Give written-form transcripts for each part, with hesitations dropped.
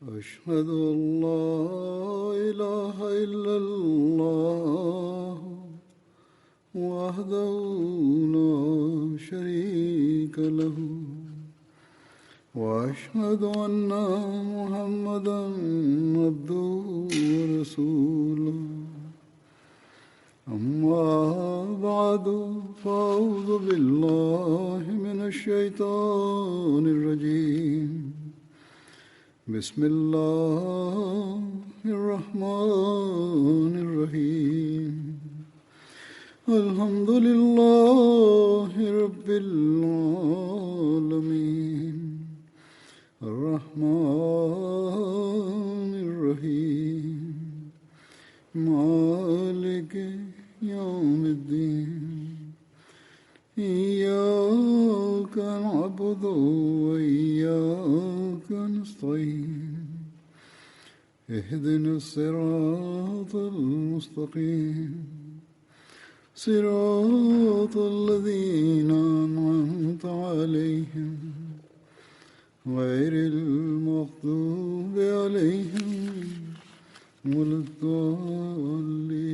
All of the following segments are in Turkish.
أشهد أن لا إله إلا الله وحده لا شريك له وأشهد أن محمدا عبده ورسوله أما بعد فأعوذ بالله من الشيطان الرجيم بسم الله الرحمن الرحيم الحمد لله رب العالمين الرحمن الرحيم مالك يوم الدين إياك نعبد وإياك نستعين اهدنا الصراط المستقيم صراط الذين أنعمت عليهم غير المغضوب عليهم ولا الضالين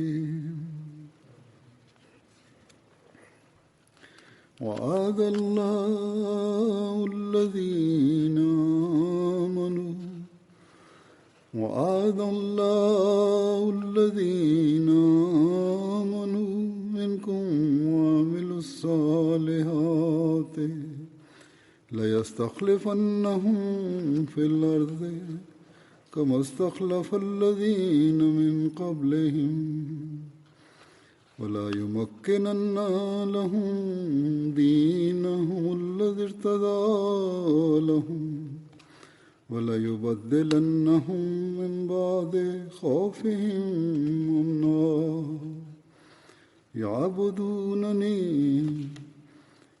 وعد الله الذين آمنوا منكم وعملوا الصالحات ليستخلفنهم في الأرض كما استخلف الذين من قبلهم ولا يمكنن لهم دينهم الذي ارتضى لهم ولا يبدلنهم من بعد خوفهم أمنا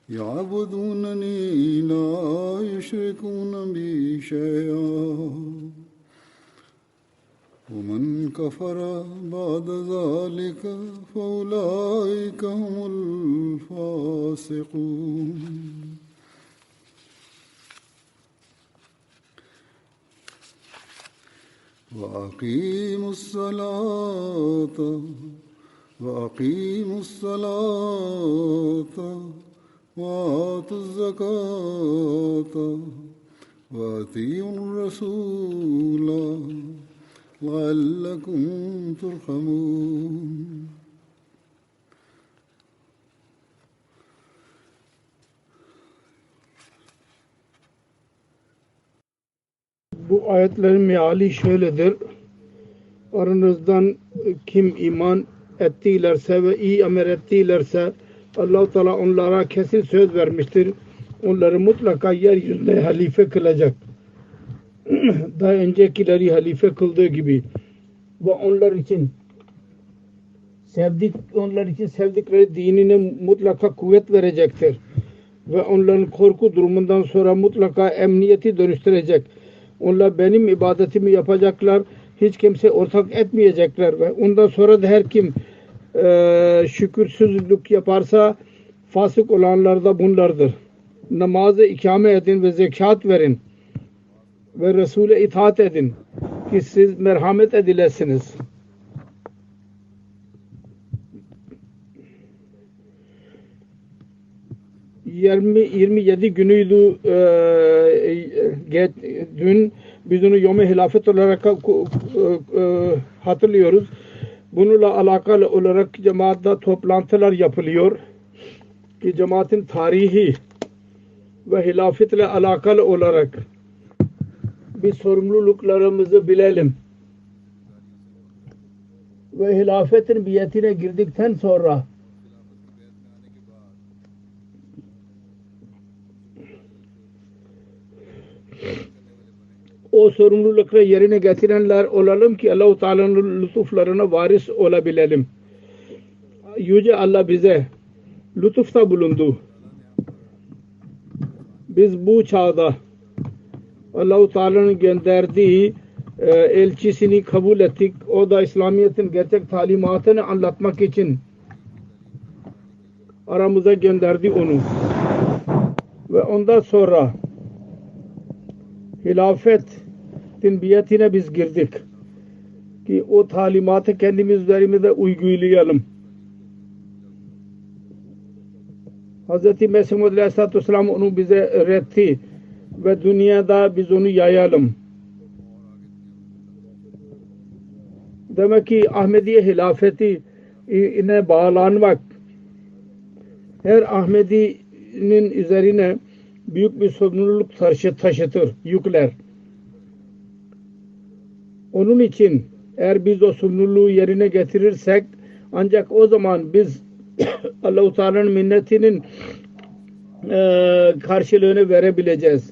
يعبدونني لا يشركون بي شيئا ومن كفر بعد ذلك فأولئك هم الفاسقون وأقيموا الصلاة وآتوا الزكاة وأطيعوا الرسول لعلكم ترحمون Bu ayetlerin meali şöyledir. Aranızdan kim iman ettilerse ve iyi amel ettilerse Allah-u Teala onlara kesin söz vermiştir. Onları mutlaka yeryüzünde halife kılacak. Daha öncekileri halife kıldığı gibi. Ve onlar için sevdikleri dinine mutlaka kuvvet verecektir. Ve onların korku durumundan sonra mutlaka emniyeti dönüştürecek. Onlar benim ibadetimi yapacaklar. Hiç kimse ortak etmeyecekler. Ve ondan sonra da her kim şükürsüzlük yaparsa fasık olanlar da bunlardır. Namazı ikame edin ve zekat verin. Ve Resul'e itaat edin. Ki siz merhamet edilesiniz. ...27 günüydü dün biz onu Yom-i Hilafet olarak hatırlıyoruz. Bununla alakalı olarak cemaatta toplantılar yapılıyor. Ki cemaatin tarihi ve hilafetle alakalı olarak biz sorumluluklarımızı bilelim. Ve hilafetin biyetine girdikten sonra o sorumlulukları yerine getirenler olalım ki Allah-u Teala'nın lütuflarına varis olabilelim. Yüce Allah bize lütufta bulundu. Biz bu çağda Allah-u Teala'nın gönderdiği elçisini kabul ettik. O da İslamiyet'in gerçek talimatını anlatmak için aramıza gönderdi onu. Ve ondan sonra hilafet biyetine biz girdik. Ki o talimatı kendimiz üzerimize uygulayalım. Hz. Mesih Muhammed Aleyhisselatü Vesselam onu bize öğretti ve dünyada biz onu yayalım. Demek ki Ahmediye hilafeti ile bağlanmak her Ahmedi'nin üzerine büyük bir sorumluluk taşıtır, yükler. Onun için eğer biz o sorumluluğu yerine getirirsek ancak o zaman biz Allah-u Teala'nın minnetinin karşılığını verebileceğiz.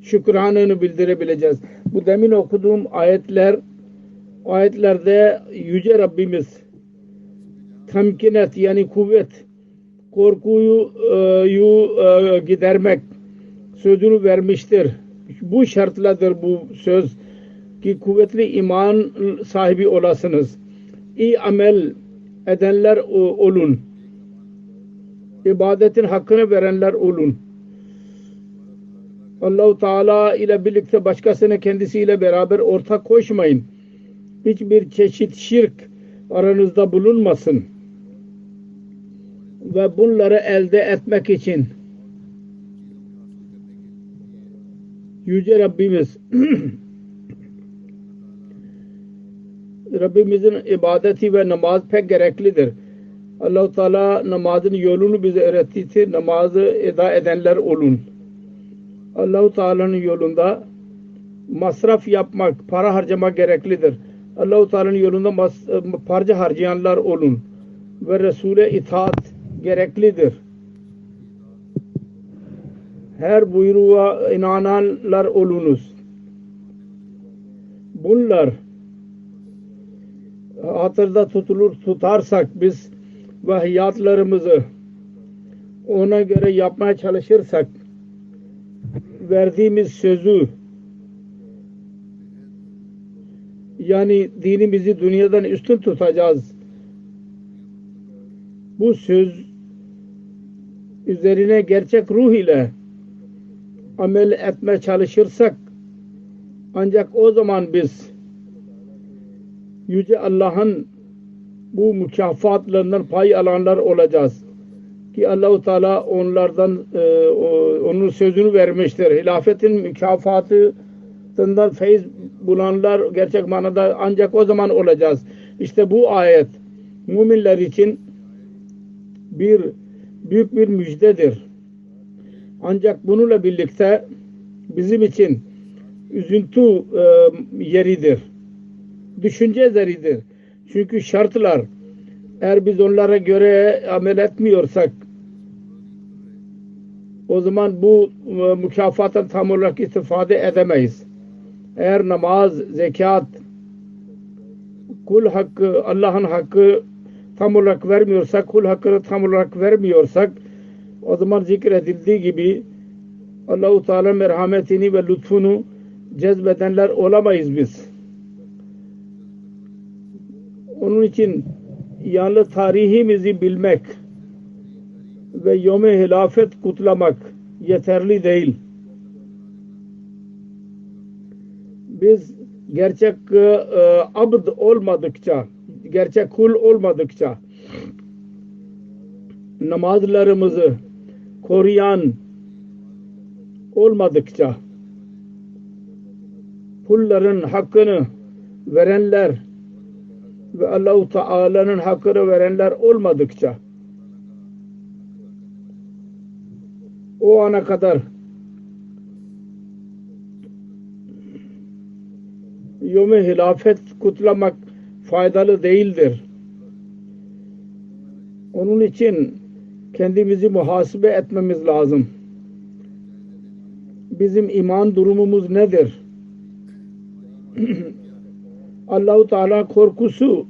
Şükranını bildirebileceğiz. Bu demin okuduğum ayetlerde Yüce Rabbimiz temkinet yani kuvvet, korkuyu gidermek sözünü vermiştir. Bu şartladır bu söz ki kuvvetli iman sahibi olasınız. İyi amel edenler olun. İbadetin hakkını verenler olun. Allah-u Teala ile birlikte başkasını kendisiyle beraber ortak koşmayın. Hiçbir çeşit şirk aranızda bulunmasın. Ve bunları elde etmek için Yüce Rabbimizin ibadeti ve namaz pek gereklidir. Allah-u Teala namazın yolunu bize öğretti. Namazı eda edenler olun. Allah-u Teala'nın yolunda masraf yapmak, para harcamak gereklidir. Allah-u Teala'nın yolunda para harcayanlar olun. Ve Resul'e itaat gereklidir. Her buyruğa inananlar olunuz. Bunlar hatırda tutarsak biz ve hayatlarımızı ona göre yapmaya çalışırsak verdiğimiz sözü yani dinimizi dünyadan üstün tutacağız. Bu söz üzerine gerçek ruh ile amel etmeye çalışırsak ancak o zaman biz Yüce Allah'ın bu mükafatlarından pay alanlar olacağız. Ki Allah-u Teala onlardan onun sözünü vermiştir. Hilafetin mükafatından feyiz bulanlar gerçek manada ancak o zaman olacağız. İşte bu ayet müminler için büyük bir müjdedir. Ancak bununla birlikte bizim için üzüntü yeridir. Düşünce yeridir. Çünkü şartlar eğer biz onlara göre amel etmiyorsak o zaman bu mükafattan tam olarak istifade edemeyiz. Eğer namaz, zekat, kul hakkı, Allah'ın hakkı tam olarak vermiyorsak, kul hakkını tam olarak vermiyorsak o zaman zikredildiği gibi Allah-u Teala merhametini ve lütfunu cezbedenler olamayız biz. Onun için yalnız tarihimizi bilmek ve yom-i hilafet kutlamak yeterli değil. Biz gerçek abd olmadıkça, gerçek kul olmadıkça namazlarımızı koruyan olmadıkça kulların hakkını verenler ve Allah-u Teala'nın hakkını verenler olmadıkça o ana kadar yom-i hilafet kutlamak faydalı değildir. Onun için kendimizi muhasebe etmemiz lazım. Bizim iman durumumuz nedir? Allah-u Teala korkusu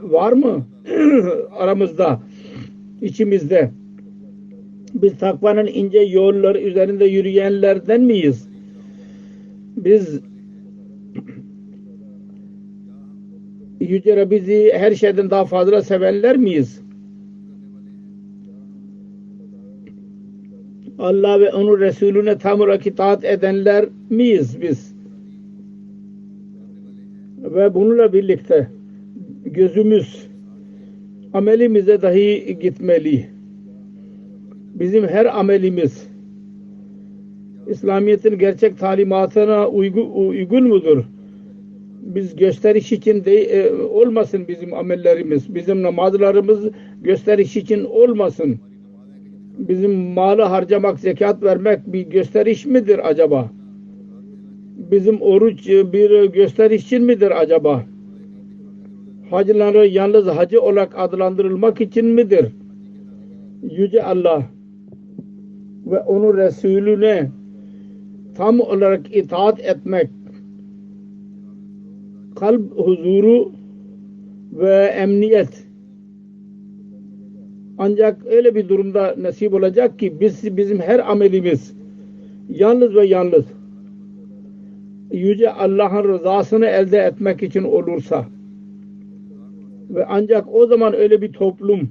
var mı aramızda, içimizde? Biz takvanın ince yolları üzerinde yürüyenlerden miyiz? Biz Yüce Rabbimizi her şeyden daha fazla sevenler miyiz? Allah ve onun Resulüne tam olarak itaat edenler miyiz biz? Ve bununla birlikte gözümüz amelimize dahi gitmeli. Bizim her amelimiz İslamiyet'in gerçek talimatına uygun mudur? Biz gösteriş için olmasın bizim amellerimiz, bizim namazlarımız gösteriş için olmasın. Bizim malı harcamak, zekat vermek bir gösteriş midir acaba? Bizim oruç bir gösteriş için midir acaba? Hacıları yalnız hacı olarak adlandırılmak için midir? Yüce Allah ve onun Resulüne tam olarak itaat etmek kalp huzuru ve emniyet ancak öyle bir durumda nasip olacak ki bizim her amelimiz yalnız ve yalnız Yüce Allah'ın rızasını elde etmek için olursa ve ancak o zaman öyle bir toplum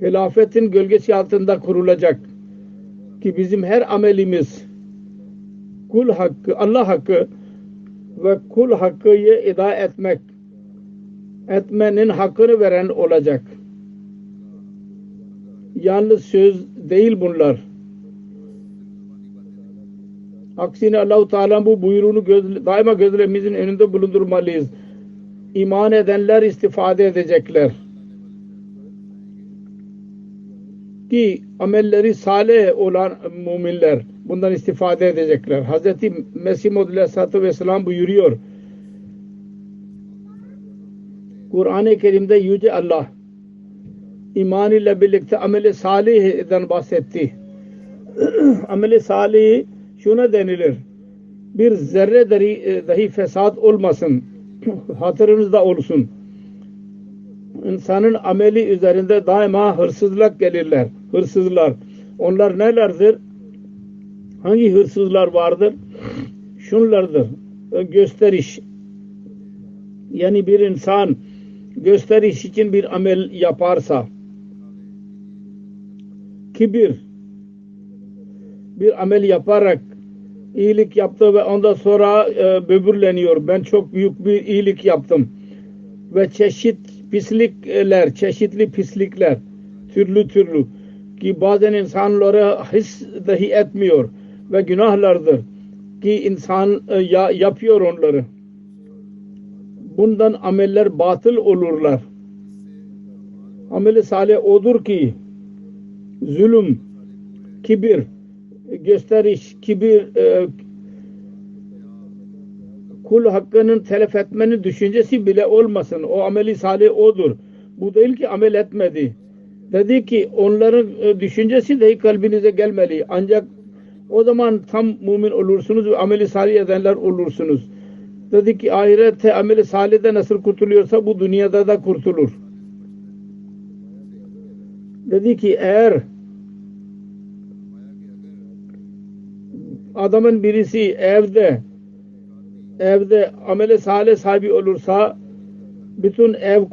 hilafetin gölgesi altında kurulacak ki bizim her amelimiz kul hakkı, Allah hakkı ve kul hakkıyı eda etmenin hakkını veren olacak. Yalnız söz değil bunlar. Aksine Allah-u Teala bu buyruğunu daima gözlerimizin önünde bulundurmalıyız. İman edenler istifade edecekler. Ki amelleri salih olan müminler bundan istifade edecekler. Hz. Mesih Maud Aleyhisselatü Vesselam buyuruyor. Kur'an-ı Kerim'de Yüce Allah iman ile birlikte amel-i salih'den bahsetti. Amel-i salih şuna denilir. Bir zerre dahi fesat olmasın. Hatırınızda olsun. İnsanın ameli üzerinde daima hırsızlık gelirler. Hırsızlar. Onlar nelerdir? Hangi hırsızlar vardır? Şunlardır. Gösteriş. Yani bir insan gösteriş için bir amel yaparsa kibir bir amel yaparak iyilik yaptı ve ondan sonra böbürleniyor. Ben çok büyük bir iyilik yaptım. Ve çeşitli pislikler türlü ki bazen insanlara his dahi etmiyor ve günahlardır ki insan yapıyor onları. Bundan ameller batıl olurlar. Amel-i salih odur ki zulüm, kibir, gösteriş, kul hakkının telef etmenin düşüncesi bile olmasın. O ameli salih odur. Bu değil ki amel etmedi. Dedi ki onların düşüncesi de kalbinize gelmeli. Ancak o zaman tam mümin olursunuz ve ameli salih edenler olursunuz. Dedi ki ahirette ameli salihde nasıl kurtuluyorsa bu dünyada da kurtulur. Dedi ki eğer adamın birisi evde amel-i salih sahibi olursa bütün ev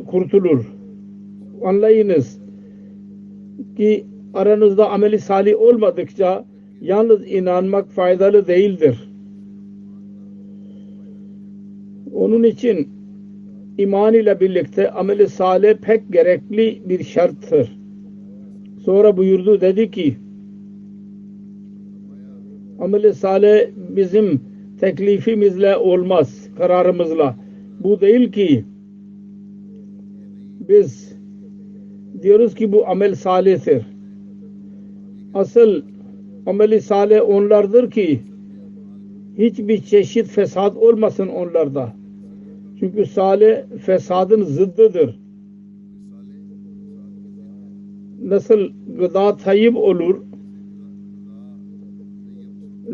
kurtulur. Anlayınız ki aranızda amel-i salih olmadıkça yalnız inanmak faydalı değildir. Onun için iman ile birlikte amel-i salih pek gerekli bir şarttır. Sonra buyurdu, dedi ki amel-i salih bizim teklifimizle olmaz, kararımızla. Bu değil ki biz diyoruz ki bu amel salihtir. Asıl amel-i salih onlardır ki hiçbir çeşit fesat olmasın onlarda. Çünkü salih fesadın zıddıdır. Nasıl gıda tayyib olur,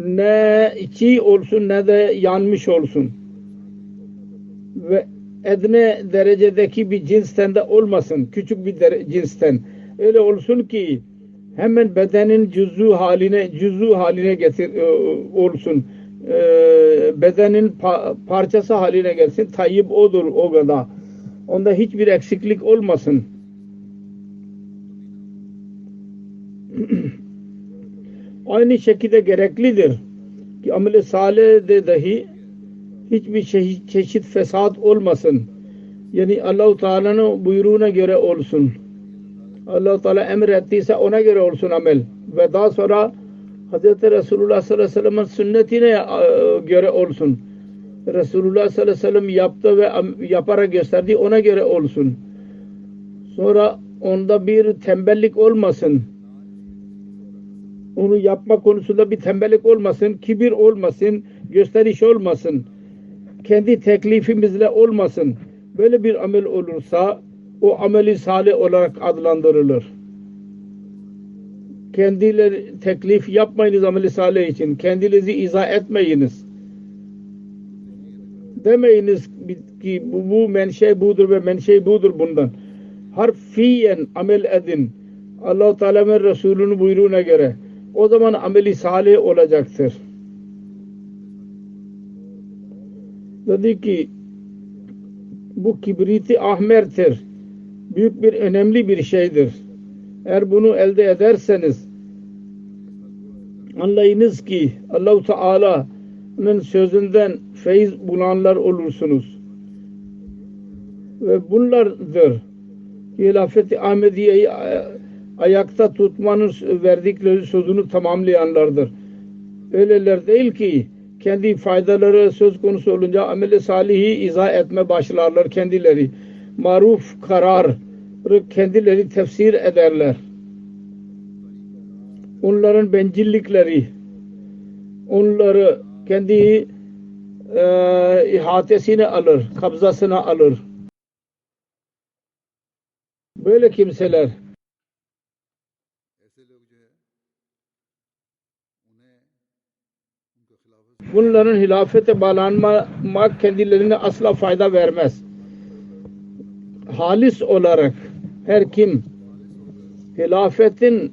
ne çiğ olsun ne de yanmış olsun ve edne derecedeki bir cinsten de olmasın, küçük bir cinsten. Öyle olsun ki hemen bedenin cüz'ü haline olsun. Bedenin parçası haline gelsin. Tayyib odur o gıda. Onda hiçbir eksiklik olmasın. aynı şekilde gereklidir ki amel-i salih'de dahi hiçbir çeşit fesat olmasın. Yani Allah-u Teala'nın buyruğuna göre olsun. Allah-u Teala emrettiyse ona göre olsun amel. Ve daha sonra Hz. Resulullah sallallahu aleyhi ve sellem'in sünnetine göre olsun. Resulullah sallallahu aleyhi ve sellem yaptı ve yaparak gösterdi, ona göre olsun. Sonra onda bir tembellik olmasın. Onu yapma konusunda bir tembellik olmasın, kibir olmasın, gösteriş olmasın. Kendi teklifimizle olmasın. Böyle bir amel olursa o ameli salih olarak adlandırılır. Kendileri teklif yapmayınız ameli salih için. Kendinizi izah etmeyiniz. Demeyiniz ki bu menşe budur ve menşe budur bundan. Harfiyen amel edin. Allah-u Teala ve Resulü'nün buyruğuna göre. O zaman ameli salih olacaktır. Dedi ki bu kibrit-i ahmertir. Büyük bir önemli bir şeydir. Eğer bunu elde ederseniz anlayınız ki Allah-u Teala'nın sözünden feyiz bulanlar olursunuz. Ve bunlardır Hilafet-i Ahmediye'yi ayakta tutmanın verdikleri sözünü tamamlayanlardır. Öyleler değil ki kendi faydaları söz konusu olunca amel-i salihi izah etme başlarlar kendileri. Maruf kararı kendileri tefsir ederler. Onların bencillikleri onları kendi ihatesine alır, kabzasına alır. Böyle kimseler bunların hilafete bağlanmak kendilerine asla fayda vermez. Halis olarak her kim hilafetin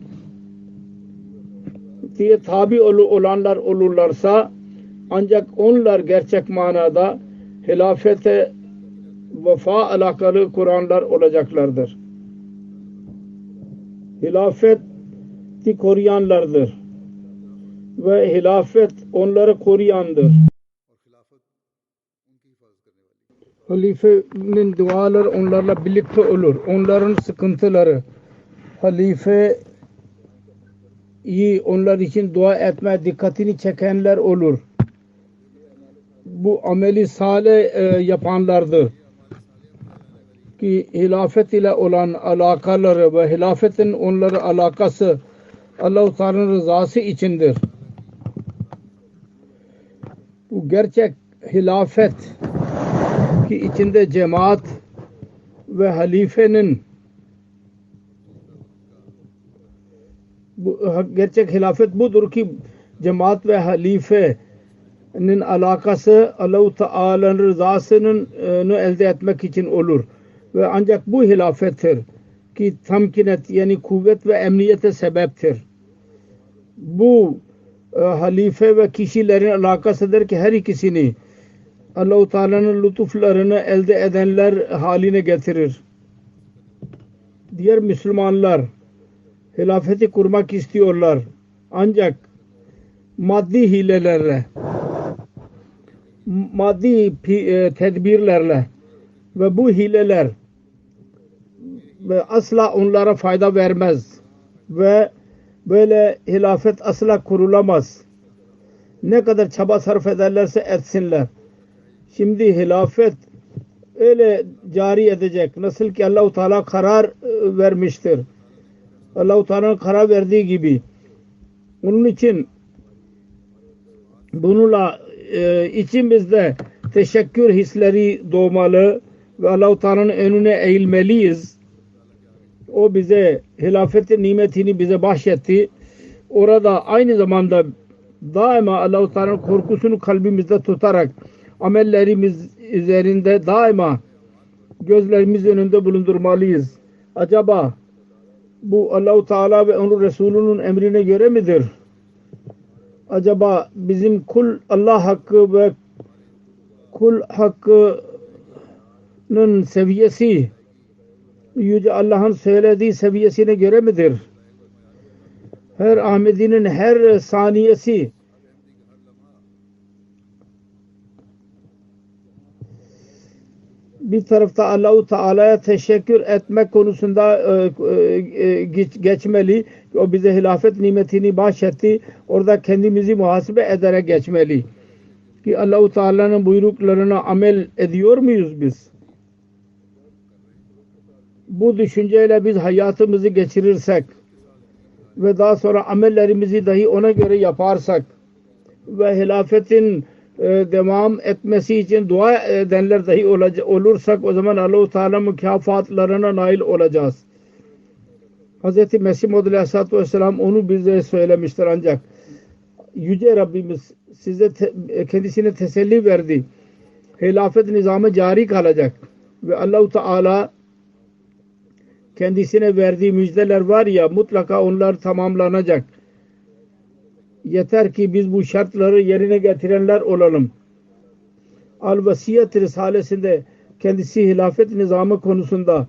diye tabi olanlar olurlarsa ancak onlar gerçek manada hilafete vefa alakalı Kur'anlar olacaklardır. Hilafeti koruyanlardır. Ve hilafet onları koruyandır. Halifenin duaları onlarla birlikte olur. Onların sıkıntıları halifeyi onlar için dua etme dikkatini çekenler olur. Bu ameli salih yapanlardır. Ki hilafet ile olan alakaları ve hilafetin onların alakası Allah-u Teala'nın rızası içindir. Bu gerçek hilafet ki içinde cemaat ve halifenin gerçek hilafet budur ki cemaat ve halifenin alakası Allah-u Teala'nın rızasını elde etmek için olur. Ve ancak bu hilafettir ki tamkinet yani kuvvet ve emniyete sebeptir. Bu halife ve kişilerin alakasıdır ki her ikisini Allah-u Teala'nın lütuflarını elde edenler haline getirir. Diğer Müslümanlar hilafeti kurmak istiyorlar. Ancak maddi hilelerle, maddi tedbirlerle ve bu hileler asla onlara fayda vermez ve böyle hilafet asla kurulamaz. Ne kadar çaba sarf ederlerse etsinler. Şimdi hilafet öyle cari edecek. Nasıl ki Allah-u Teala karar vermiştir. Allah-u Teala'nın karar verdiği gibi. Onun için bununla içimizde teşekkür hisleri doğmalı ve Allah-u Teala'nın önüne eğilmeliyiz. O bize hilafetin nimetini bize bahşetti. Orada aynı zamanda daima Allah-u Teala'nın korkusunu kalbimizde tutarak amellerimiz üzerinde daima gözlerimiz önünde bulundurmalıyız. Acaba bu Allah-u Teala ve onun Resulü'nün emrine göre midir? Acaba bizim kul Allah hakkı ve kul hakkının seviyesi Yüce Allah'ın söylediği seviyesine göre midir? her Ahmedi'nin her saniyesi bir tarafta Allah-u Teala'ya teşekkür etmek konusunda geçmeli. O bize hilafet nimetini bahşetti. Orada kendimizi muhasebe ederek geçmeli. Ki Allah-u Teala'nın buyruklarına amel ediyor muyuz biz? Bu düşünceyle biz hayatımızı geçirirsek ve daha sonra amellerimizi dahi ona göre yaparsak ve hilafetin devam etmesi için dua edenler dahi olursak o zaman Allah-u Teala mükafatlarına nail olacağız. Hz. Mesih Maud Aleyhisselatü Vesselam onu bize söylemiştir ancak Yüce Rabbimiz size kendisine teselli verdi. Hilafet nizamı cari kalacak ve Allah-u Teala kendisine verdiği müjdeler var ya mutlaka onlar tamamlanacak. Yeter ki biz bu şartları yerine getirenler olalım. Al-Vasiyet Risalesi'nde kendisi hilafet nizamı konusunda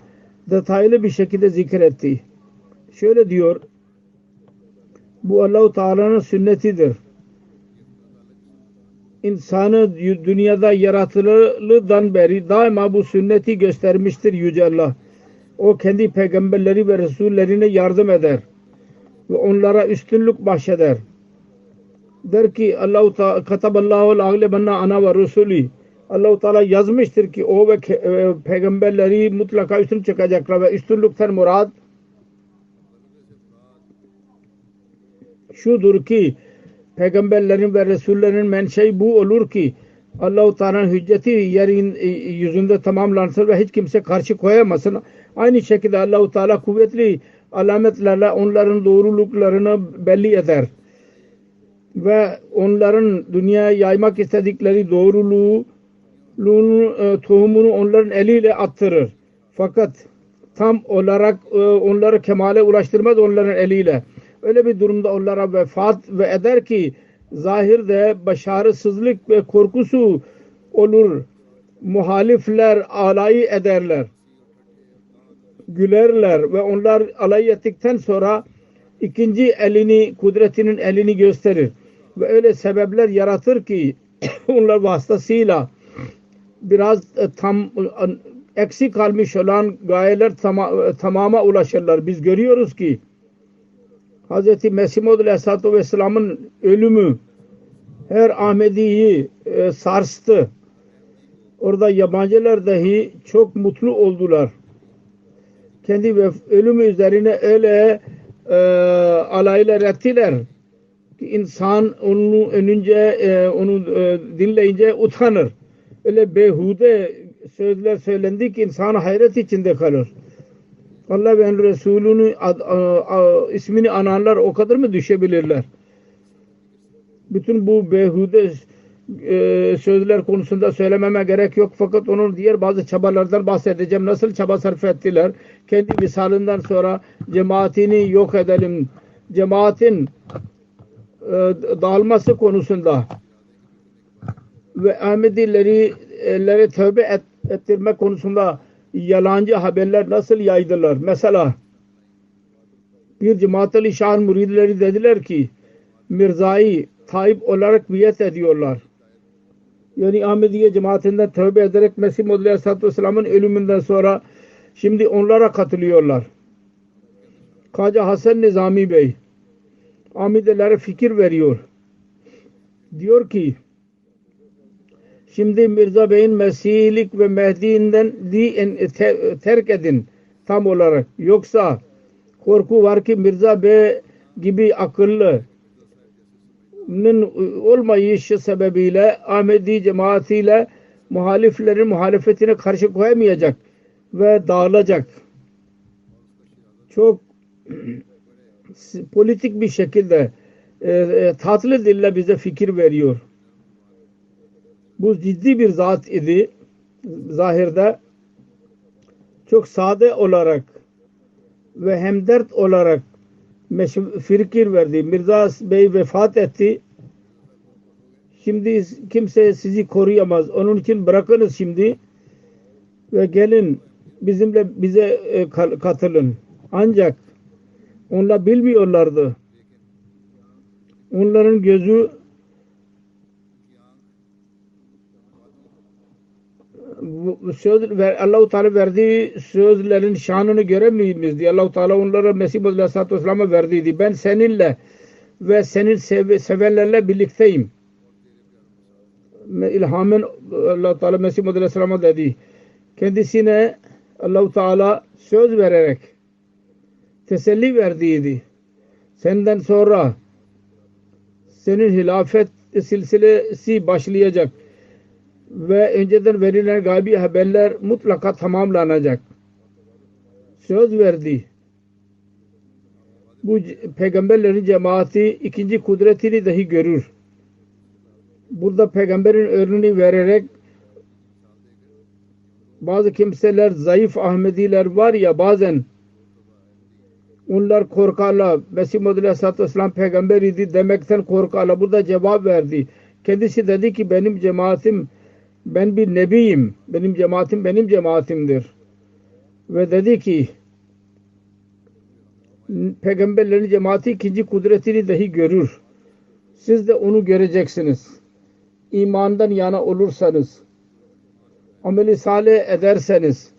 detaylı bir şekilde zikretti. Şöyle diyor, bu Allah-u Teala'nın sünnetidir. İnsanı dünyada yaratılığından beri daima bu sünneti göstermiştir Yüce Allah. O kendi peygamberleri ve resullerine yardım eder ve onlara üstünlük bahşeder. Der ki Allah-u Teala kataballahu l'aglebanna ana ve rusuli. Allah-u Teala yazmıştır ki o ve peygamberleri mutlaka üstün çıkacaklar ve üstünlükten murad şudur ki peygamberlerin ve resullerin menşei bu olur ki Allah-u Teala'nın hücceti yerin yüzünde tamamlansın ve hiç kimse karşı koyamasın. Aynı şekilde Allah-u Teala kuvvetli alametlerle onların doğruluklarını belli eder. Ve onların dünyaya yaymak istedikleri doğruluğun tohumunu onların eliyle attırır. Fakat tam olarak onları kemale ulaştırmaz onların eliyle. Öyle bir durumda onlara vefat ve eder ki zahirde başarısızlık ve korkusu olur. Muhalifler alay ederler. Gülerler ve onlar alay ettikten sonra ikinci elini, kudretinin elini gösterir. Ve öyle sebepler yaratır ki onlar vasıtasıyla biraz tam eksik kalmış olan gayeler tamama ulaşırlar. Biz görüyoruz ki Hz. Mesih Maud Aleyhisselatü Vesselam'ın ölümü her Ahmedi'yi sarstı. Orada yabancılar dahi çok mutlu oldular. Kendi ölümü üzerine öyle alaylar ettiler ki insan onu önünce onu dinleyince utanır. Öyle behude sözler söylendi ki insan hayret içinde kalır. Allah ve Resulü'nün ismini ananlar o kadar mı düşebilirler? Bütün bu behude sözler konusunda söylememe gerek yok. Fakat onun diğer bazı çabalardan bahsedeceğim. Nasıl çaba sarf ettiler? Kendi misalinden sonra cemaatini yok edelim. Cemaatin dağılması konusunda ve Ahmedilere tövbe ettirme konusunda yalancı haberler nasıl yaydılar? Mesela bir Cemaat-ı İşan muridleri dediler ki Mirza'yı Tayyip olarak biat ediyorlar. Yani Ahmediye cemaatinden tövbe ederek Mesih Maud Aleyhisselatü Vesselam'ın ölümünden sonra şimdi onlara katılıyorlar. Kaca Hasan Nizami Bey Ahmedilere fikir veriyor. Diyor ki şimdi Mirza Bey'in Mesihlik ve Mehdi'nden terk edin tam olarak. Yoksa korku var ki Mirza Bey gibi akıllı olmayışı sebebiyle Ahmedi cemaatiyle muhaliflerin muhalefetine karşı koyamayacak ve dağılacak. Çok politik bir şekilde tatlı dille bize fikir veriyor. Bu ciddi bir zat idi. Zahirde çok sade olarak ve hemdert olarak fikir verdi. Mirza Bey vefat etti. Şimdi kimse sizi koruyamaz. Onun için bırakınız şimdi ve gelin bize katılın. Ancak onlar bilmiyorlardı Onların gözü Allah-u Teala verdiği sözlerin şanını göremiyoruz diye Allah-u Teala onlara Mesih Aleyhisselatü Vesselam'a verdiydi. Ben seninle ve senin sevenlerle birlikteyim. İlhamın Allah-u Teala Mesih Aleyhisselam'a dedi. Kendisine Allah-u Teala söz vererek teselli verdiydi. Senden sonra senin hilafet silsilesi başlayacak ve önceden verilen gaybi haberler mutlaka tamamlanacak. Söz verdi. Bu peygamberlerin cemaati ikinci kudretini dahi görür. Burada peygamberin örneğini vererek bazı kimseler zayıf Ahmediler var ya bazen onlar korkarlar. Mesih Aleyhisselatü Vesselam peygamber idi demekten korkarlar. Burada cevap verdi. Kendisi dedi ki benim cemaatim ben bir nebiyim. Benim cemaatim benim cemaatimdir. Ve dedi ki peygamberlerin cemaati ikinci kudretini dahi görür. Siz de onu göreceksiniz. İmandan yana olursanız, ameli salih ederseniz,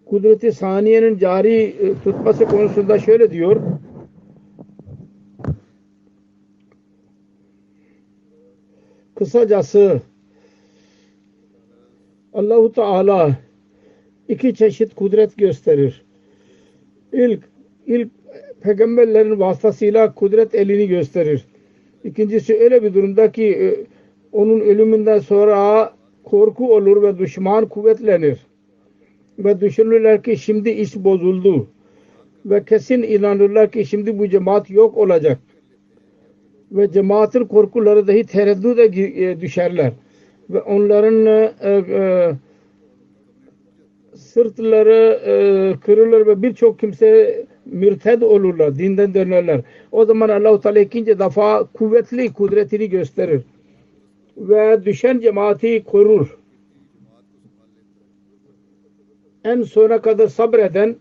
kudret-i saniyenin cari tutması konusunda şöyle diyor. Kısacası Allah-u Teala iki çeşit kudret gösterir. İlk peygamberlerin vasıtasıyla kudret elini gösterir. İkincisi öyle bir durumda ki onun ölümünden sonra korku olur ve düşman kuvvetlenir. Ve düşünürler ki şimdi iş bozuldu. Ve kesin inanırlar ki şimdi bu cemaat yok olacak. Ve cemaatin korkuları dahi tereddüde düşerler. Ve onların sırtları kırılır ve birçok kimse mürted olurlar, dinden dönerler. O zaman Allah-u Teala ikinci defa kuvvetli kudretini gösterir ve düşen cemaati korur. En sona kadar sabreden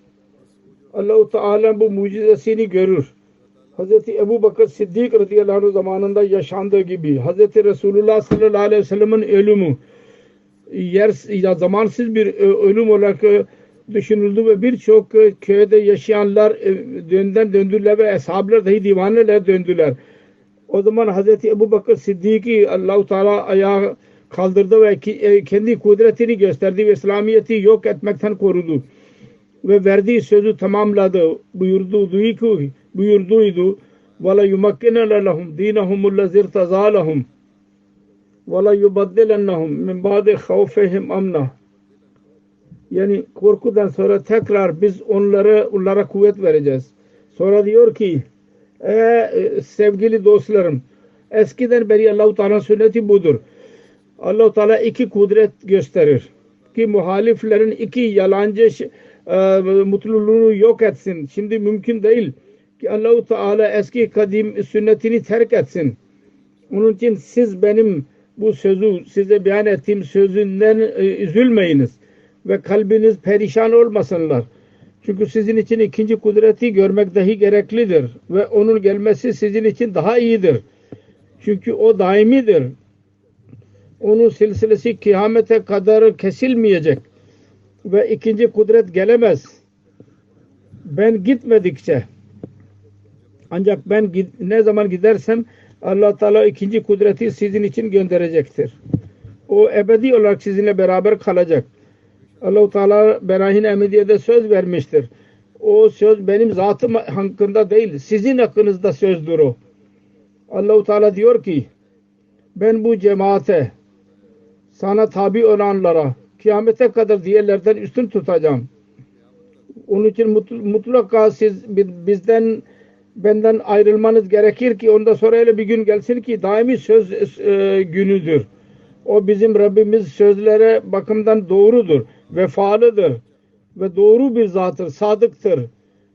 Allah-u Teala bu mucizesini görür. Hz. Ebu Bakır Siddik radıyallahu anh zamanında yaşandığı gibi Hz. Resulullah sallallahu aleyhi ve sellem'in ölümü zamansız bir ölüm olarak düşünüldü ve birçok köyde yaşayanlar döndüler ve eshablar dahi divaneler döndüler. O zaman Hz. Ebu Bakır Siddiq'i Allah-u Teala ayağa kaldırdı ve kendi kudretini gösterdi ve İslamiyet'i yok etmekten korudu. Ve verdiği sözü tamamladı. Buyurduydu. وَلَا يُمَكِّنَ لَهُمْ دِينَهُمُ الَّذِي ارْتَضَىٰ لَهُمْ وَلَا يُبَدِّلَنَّهُمْ مِنْ بَعْدِ خَوْفِهِمْ أَمْنًا. Yani korkudan sonra tekrar biz onlara kuvvet vereceğiz. Sonra diyor ki sevgili dostlarım, eskiden beri Allah-u Teala'nın sünneti budur. Allah-u Teala iki kudret gösterir ki muhaliflerin iki yalancı mutluluğunu yok etsin. Şimdi mümkün değil ki Allah-u Teala eski kadim sünnetini terk etsin. Onun için siz benim bu sözü size beyan ettiğim sözünden üzülmeyiniz ve kalbiniz perişan olmasınlar. Çünkü sizin için ikinci kudreti görmek dahi gereklidir ve onun gelmesi sizin için daha iyidir. Çünkü o daimidir. Onun silsilesi kıyamete kadar kesilmeyecek ve ikinci kudret gelemez. Ben gitmedikçe, ancak ben ne zaman gidersem Allah Teala ikinci kudreti sizin için gönderecektir. O ebedi olarak sizinle beraber kalacak. Allah Teala Berahin Ahmediye'de söz vermiştir. O söz benim zatım hakkında değil, sizin hakkınızda sözdür o. Allah Teala diyor ki ben bu cemaate, sana tabi olanlara kıyamete kadar diğerlerden üstün tutacağım. Onun için mutlaka siz benden ayrılmanız gerekir ki ondan sonra öyle bir gün gelsin ki daimi söz günüdür. O bizim Rabbimiz sözlere bakımdan doğrudur, vefalıdır ve doğru bir zattır, sadıktır.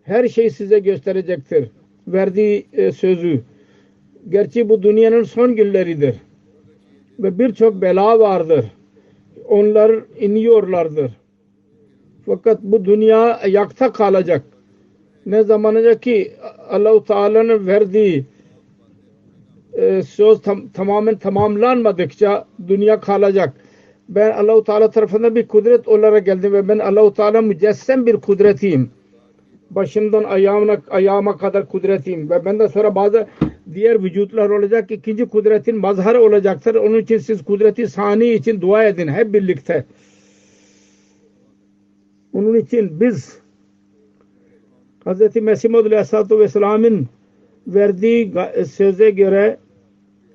Her şey size gösterecektir. Verdiği sözü. Gerçi bu dünyanın son günleridir ve birçok bela vardır. Onlar iniyorlardır. Fakat bu dünya ayakta kalacak. ne zamanca ki Allah-u Teala'nın verdiği söz tamamen tamamlanmadıkça dünya kalacak. Ben Allah-u Teala tarafından bir kudret olarak geldim ve ben Allah-u Teala mücessem bir kudretiyim. Başımdan ayağıma kadar kudretiyim ve benden sonra bazı diğer vücutlar olacak. İkinci kudretin mazharı olacaktır. Onun için siz kudreti sani için dua edin hep birlikte. Onun için biz Hz. Mesih Maud Aleyhisselatü Vesselam'ın verdiği söze göre,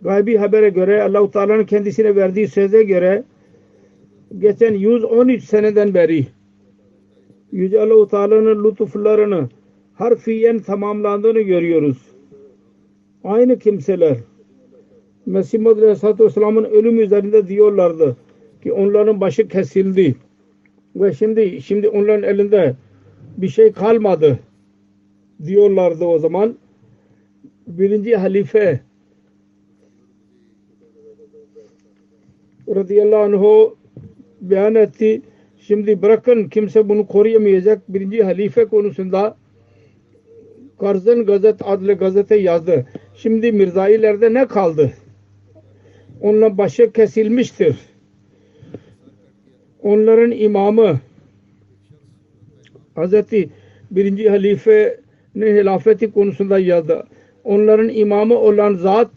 gaybi habere göre, Allah-u Teala'nın kendisine verdiği söze göre geçen 113 seneden beri Yüce Allah-u Teala'nın lütuflarını harfiyen tamamlandığını görüyoruz. Aynı kimseler Mesih Maud Aleyhisselatü Vesselam'ın ölüm üzerinde diyorlardı ki onların başı kesildi ve şimdi onların elinde bir şey kalmadı diyorlardı o zaman. Birinci halife radıyallahu anh beyan etti. Şimdi bırakın kimse bunu koruyamayacak. Birinci halife konusunda Karzan Gazet adlı gazete yazdı. Şimdi Mirzailerde ne kaldı? Onların başı kesilmiştir. Onların imamı Hazreti birinci halifenin hilafeti konusunda yazdı. Onların imamı olan zat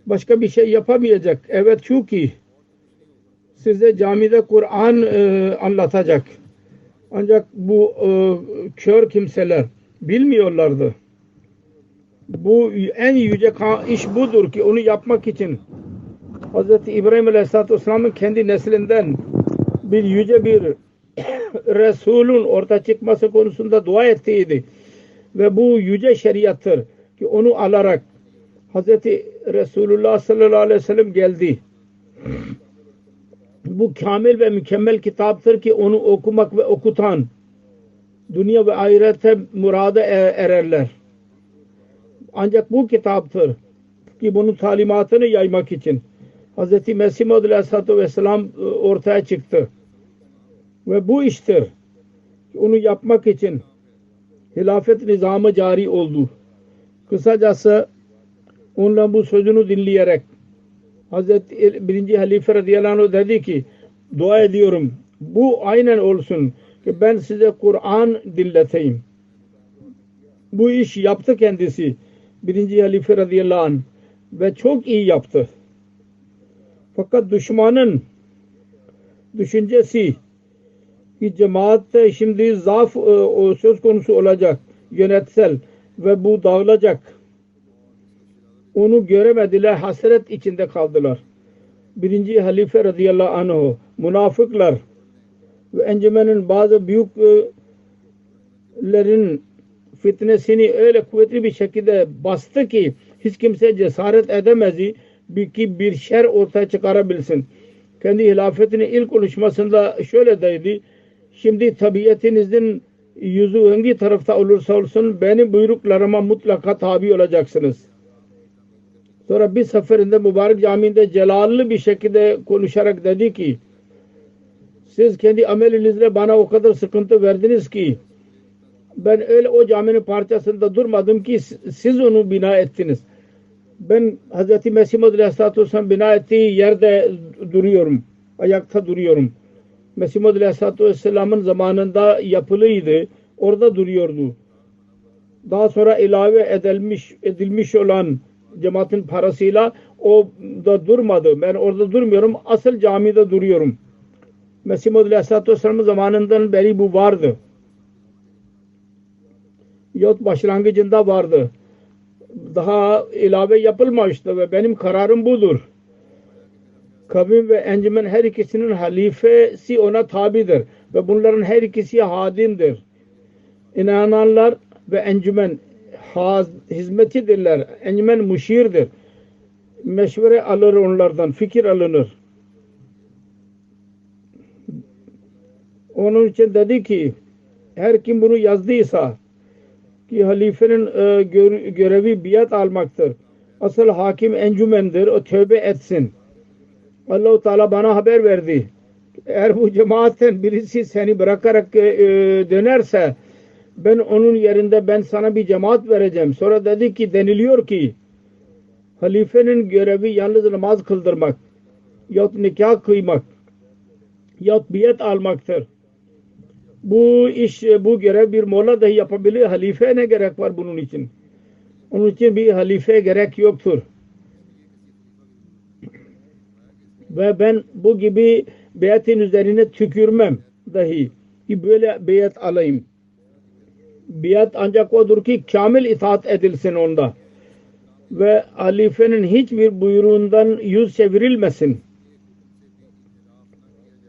başka bir şey yapamayacak. Evet, çünkü size camide Kur'an anlatacak. Ancak bu kör kimseler bilmiyorlardı. Bu en yüce iş budur ki onu yapmak için Hz. İbrahim Aleyhisselatü Vesselam'ın kendi neslinden bir yüce bir Resul'ün ortaya çıkması konusunda dua ettiydi. Ve bu yüce şeriattır ki onu alarak Hz. Resulullah sallallahu aleyhi ve sellem geldi. Bu kamil ve mükemmel kitaptır ki onu okumak ve okutan dünya ve ahirete murada ererler. Ancak bu kitaptır ki bunun talimatını yaymak için Hz. Mesih Maud Aleyhisselatü Vesselam ortaya çıktı. Ve bu iştir. Onu yapmak için hilafet nizamı cari oldu. Kısacası onların bu sözünü dinleyerek Hazreti 1. Halife radıyallahu anh dedi ki dua ediyorum bu aynen olsun ki ben size Kur'an dinleteyim. Bu iş yaptı kendisi 1. Halife radıyallahu anh ve çok iyi yaptı. Fakat düşmanın düşüncesi ki cemaatte şimdi zaaf söz konusu olacak yönetsel ve bu dağılacak. Onu göremediler, hasret içinde kaldılar. 1. Halife radıyallahu anh münafıklar ve encümenin bazı büyüklerin fitnesini öyle kuvvetli bir şekilde bastı ki hiç kimse cesaret edemedi ki bir şer ortaya çıkarabilsin. Kendi hilafetinin ilk konuşmasında şöyle dedi: şimdi tabiatinizin yüzü hangi tarafta olursa olsun benim buyruklarıma mutlaka tabi olacaksınız. Sonra bir seferinde mübarek camide celallı bir şekilde konuşarak dedi ki siz kendi amelinizle bana o kadar sıkıntı verdiniz ki ben öyle o caminin parçasında durmadım ki siz onu bina ettiniz. Ben Hz. Mesih Maud Aleyhisselatü Vesselam bina ettiği yerde duruyorum. Ayakta duruyorum. Mesih Maud Aleyhisselatü Vesselam'ın zamanında yapılıydı. Orada duruyordu. Daha sonra ilave edilmiş olan cemaatin parasıyla o da durmadı. Ben orada durmuyorum. Asıl camide duruyorum. Mesih Maud Aleyhisselatü Vesselam'ın zamanından beri bu vardı. Yahut başlangıcında vardı. Daha ilave yapılmamıştı ve benim kararım budur. Kavim ve encümen her ikisinin halifesi ona tabidir ve bunların her ikisi hadimdir. İnananlar ve encümen hizmetidirler. Encümen müşirdir. Meşvere alır onlardan, fikir alınır. Onun için dedi ki her kim bunu yazdıysa ki halifenin görevi biat almaktır. Asıl hakim encümendir. O tövbe etsin. Allah-u Teala bana haber verdi. Eğer bu cemaatten birisi seni bırakarak dönerse ben onun yerinde ben sana bir cemaat vereceğim. Sonra dedi ki deniliyor ki halifenin görevi yalnız namaz kıldırmak yahut nikah kıymak yahut biyet almaktır. Bu iş, bu görev bir molla dahi yapabilir. Halife ne gerek var bunun için? Onun için bir halife gerek yoktur. Ve ben bu gibi biyetin üzerine tükürmem dahi ki böyle biyet alayım. Biyet ancak odur ki kamil itaat edilsin onda. Ve halifenin hiçbir buyruğundan yüz çevirilmesin.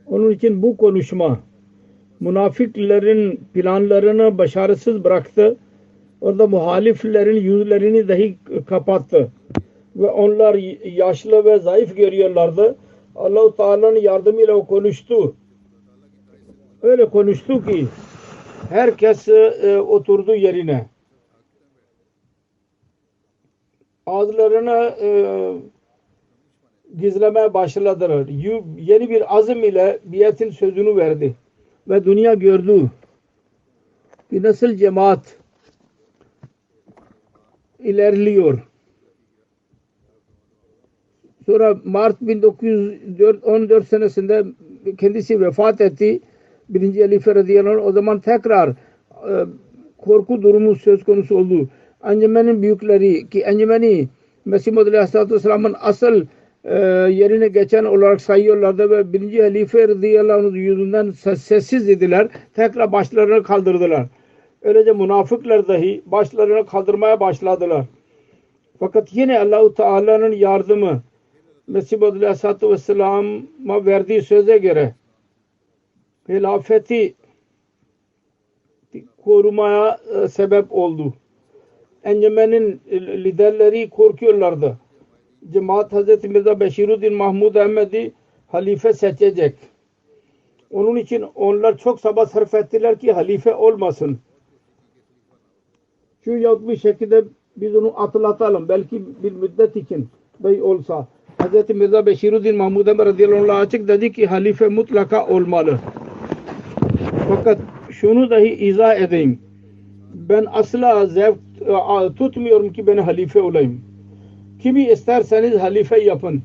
Onun için bu konuşma münafıkların planlarını başarısız bıraktı. Orada muhaliflerin yüzlerini dahi kapattı. Ve onlar yaşlı ve zayıf görüyorlardı. Allah-u Teala'nın yardımıyla o konuştu. Öyle konuştu ki herkes oturdu yerine. Ağızlarını gizlemeye başladılar. Yeni bir azim ile biyetin sözünü verdi. Ve dünya gördü ki nasıl cemaat ilerliyor. Sonra Mart 1914 senesinde kendisi vefat etti. 1. Halife radıyallahu anh, o zaman tekrar korku durumu söz konusu oldu. Encümenin büyükleri ki encümeni Mesih Muhammed Aleyhisselatü Vesselam'ın asıl yerine geçen olarak sayıyorlardı ve 1. Halife radıyallahu anh yüzünden sessiz dediler. Tekrar başlarını kaldırdılar. Öylece münafıklar dahi başlarını kaldırmaya başladılar. Fakat yine Allah-u Teala'nın yardımı Mesih Muhammed Aleyhisselatü Vesselam'a verdiği söze göre hilafeti korumaya sebep oldu. Encümenin liderleri korkuyorlardı. Cemaat Hazreti Mirza Beşiruddin Mahmud Ahmed'i halife seçecek. Onun için onlar çok çaba sarf ettiler ki halife olmasın. Şu yahut bir şekilde biz onu atlatalım. Belki bir müddet için bey olsa. Hazreti Mirza Beşiruddin Mahmud Ahmed radıyallahu anh açık dedi ki halife mutlaka olmalı. Fakat şunu dahi izah edeyim. Ben asla zevk tutmuyorum ki ben halife olayım. Kimi isterseniz halife yapın.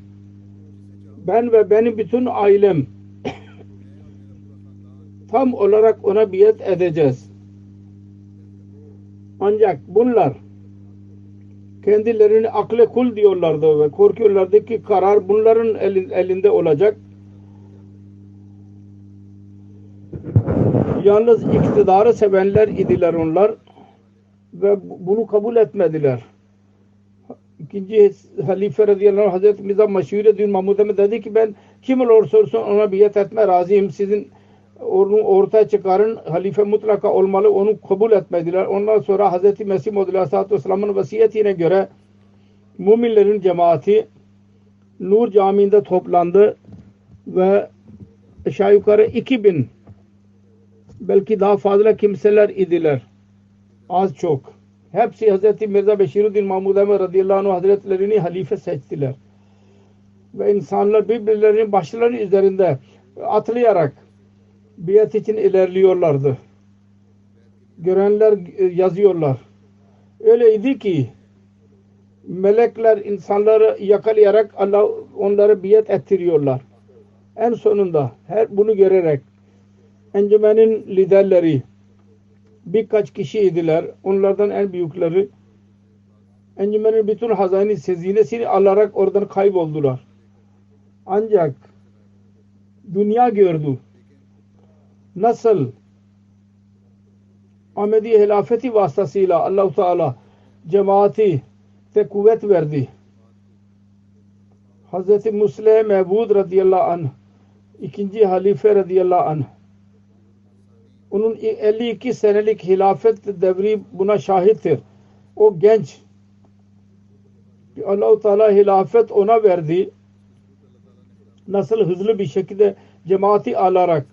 Ben ve benim bütün ailem tam olarak ona biat edeceğiz. Ancak bunlar kendilerini akle kul diyorlardı ve korkuyorlardı ki karar bunların elinde olacak. Yalnız iktidarı sevenler idiler onlar ve bunu kabul etmediler. İkinci halife radıyallahu anh Hazreti Mirza Meşhureddin Mahmud Ahmed dedi ki ben kim olursa olsun ona biat etme razıyım. Sizin onu ortaya çıkarın. Halife mutlaka olmalı. Onu kabul etmediler. Ondan sonra Hazreti Mesih Muhammed Aleyhisselatü Vesselam'ın vasiyetine göre müminlerin cemaati Nur Camii'nde toplandı ve aşağı yukarı 2000 belki daha fazla kimseler idiler. Az çok. Hepsi Hazreti Mirza Beşiruddin Mahmud Ahmed radıyallahu anh hazretlerini halife seçtiler. Ve insanlar birbirlerinin başlarının üzerinde atlayarak biat için ilerliyorlardı. Görenler yazıyorlar. Öyleydi ki melekler insanları yakalayarak Allah onları biat ettiriyorlar. En sonunda her bunu görerek encümenin liderleri birkaç kişiydiler. Onlardan en büyükleri encümenin bütün hazinesini alarak oradan kayboldular. Ancak dünya gördü. Nasıl Ahmedi hilafeti vasıtasıyla Allah-u Teala cemaati te kuvvet verdi. Hazreti Musleh Mevud radıyallahu anh ikinci halife radıyallahu anh onun 52 senelik hilafet devri buna şahittir. O genç Allah-u Teala hilafet ona verdi. Nasıl hızlı bir şekilde cemaati alarak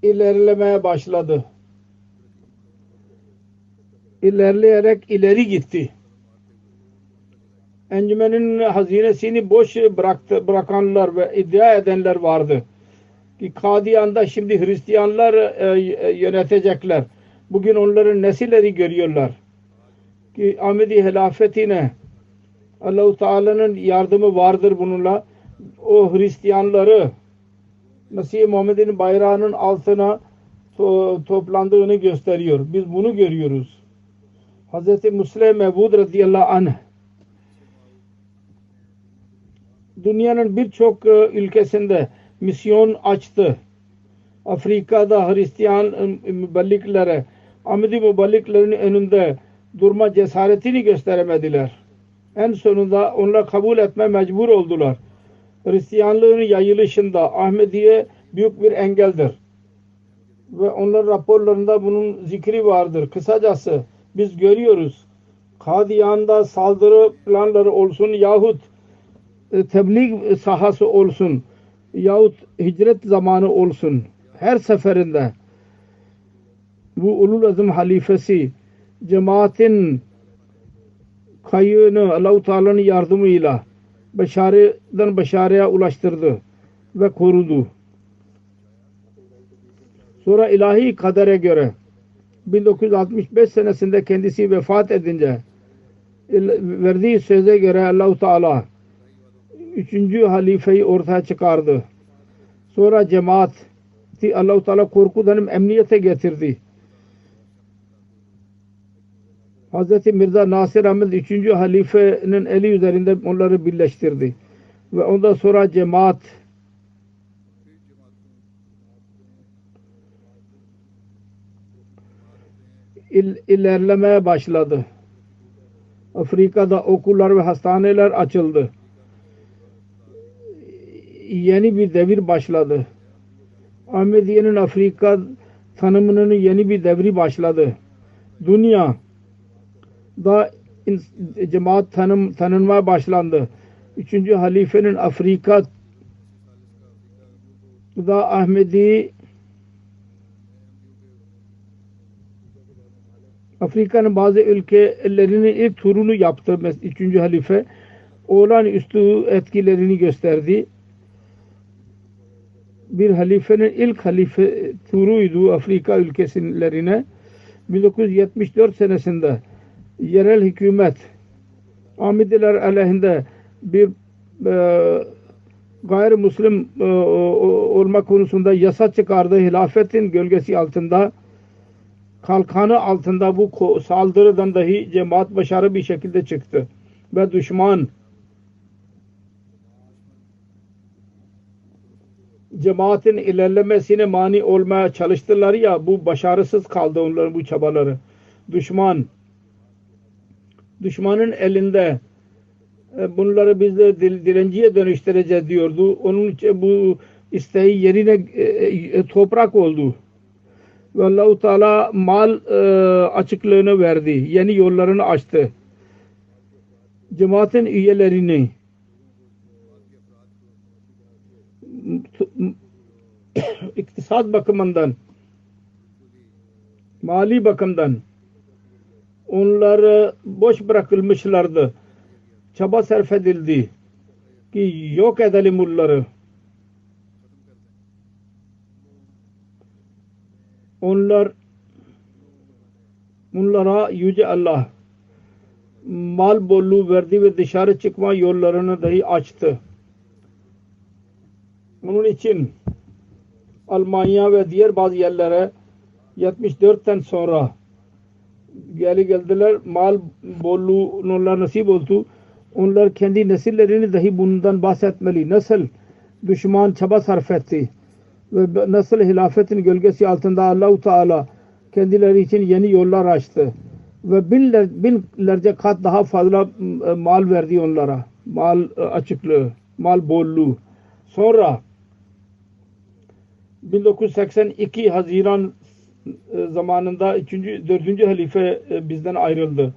ilerlemeye başladı. İlerleyerek ileri gitti. Encümenin hazinesini boş bırakanlar ve iddia edenler vardı. ki Kadiyan'da şimdi Hristiyanlar yönetecekler. Bugün onların nesilleri görüyorlar ki Ahmedi hilafetine Allah-u Teala'nın yardımı vardır bununla. O Hristiyanları Mesih Muhammed'in bayrağının altına toplandığını gösteriyor. Biz bunu görüyoruz. Hz. Musleh Mevud radıyallahu anh dünyanın birçok ülkesinde misyon açtı. Afrika'da Hristiyan mübelliklere, Ahmedi mübelliklerin önünde durma cesaretini gösteremediler. En sonunda onlar kabul etme mecbur oldular. Hristiyanlığın yayılışında Ahmediye büyük bir engeldir. Ve onların raporlarında bunun zikri vardır. Kısacası biz görüyoruz. Kadiyan'da saldırı planları olsun yahut tebliğ sahası olsun yahut hicret zamanı olsun. Her seferinde bu Ulul Azm halifesi cemaatin kayığını Allah-u Teala'nın yardımıyla başarıdan başarıya ulaştırdı ve korudu. Sonra ilahi kadere göre 1965 senesinde kendisi vefat edince verdiği söze göre Allah-u Teala 3. halifeyi ortaya çıkardı. Sonra cemaati Allah-u Teala korkudan emniyete getirdi. Hz. Mirza Nasir Ahmed 3. halifenin eli üzerinde onları birleştirdi. Ve ondan sonra cemaat ilerlemeye başladı. Afrika'da okullar ve hastaneler açıldı. Yeni bir devir başladı. Ahmediye'nin Afrika tanımının yeni bir devri başladı. Dünya da cemaat tanınmaya başlandı. 3. halifenin Afrika da Ahmedi Afrika'nın bazı ülkelerinin ilk turunu yaptı. 3. halife olağanüstü etkilerini gösterdi. Bir halifenin ilk halife turuydu Afrika ülkelerine. 1974 senesinde yerel hükümet Ahmediler aleyhinde bir gayrimüslim olma konusunda yasa çıkardı. Hilafetin gölgesi altında kalkanı altında bu saldırıdan dahi cemaat başarılı bir şekilde çıktı. Ve düşman cemaatin ilerlemesine mani olmaya çalıştılar ya bu başarısız kaldı onların bu çabaları. Düşmanın elinde bunları biz de dilenciye dönüştüreceğiz diyordu. Onun için bu isteği yerine toprak oldu. Ve Allah-u Teala mal açıklığını verdi. Yeni yollarını açtı. Cemaatin üyelerini iktisat bakımından mali bakımdan onları boş bırakılmışlardı. Çaba sarf edildi ki yok edelim bunları. Onlara Yüce Allah mal bolluğu verdi ve dışarı çıkma yollarını dahi açtı. Onun için Almanya ve diğer bazı yerlere 74'ten sonra geldiler. Mal bolluğu onlara nasip oldu. Onlar kendi nesillerini dahi bundan bahsetmeli. Nasıl düşman çaba sarf etti ve nasıl hilafetin gölgesi altında Allah-u Teala kendileri için yeni yollar açtı ve binlerce kat daha fazla mal verdi onlara. Mal açıklığı, mal bolluğu. Sonra 1982 Haziran zamanında 4. halife bizden ayrıldı.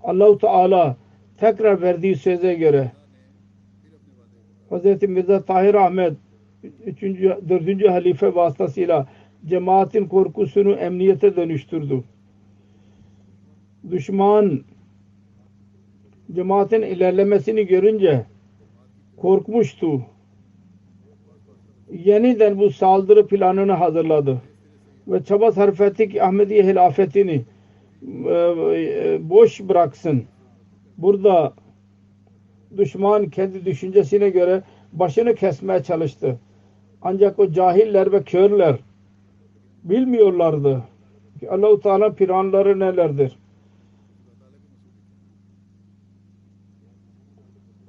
Allah-u Teala tekrar verdiği söze göre Hz. Mirza Tahir Ahmed 4. halife vasıtasıyla cemaatin korkusunu emniyete dönüştürdü. Düşman cemaatin ilerlemesini görünce korkmuştu. yeniden bu saldırı planını hazırladı ve çaba sarf etti ki Ahmediye hilafetini boş bıraksın. Burada düşman kendi düşüncesine göre başını kesmeye çalıştı. Ancak o cahiller ve körler bilmiyorlardı ki Allah-u Teala planları nelerdir.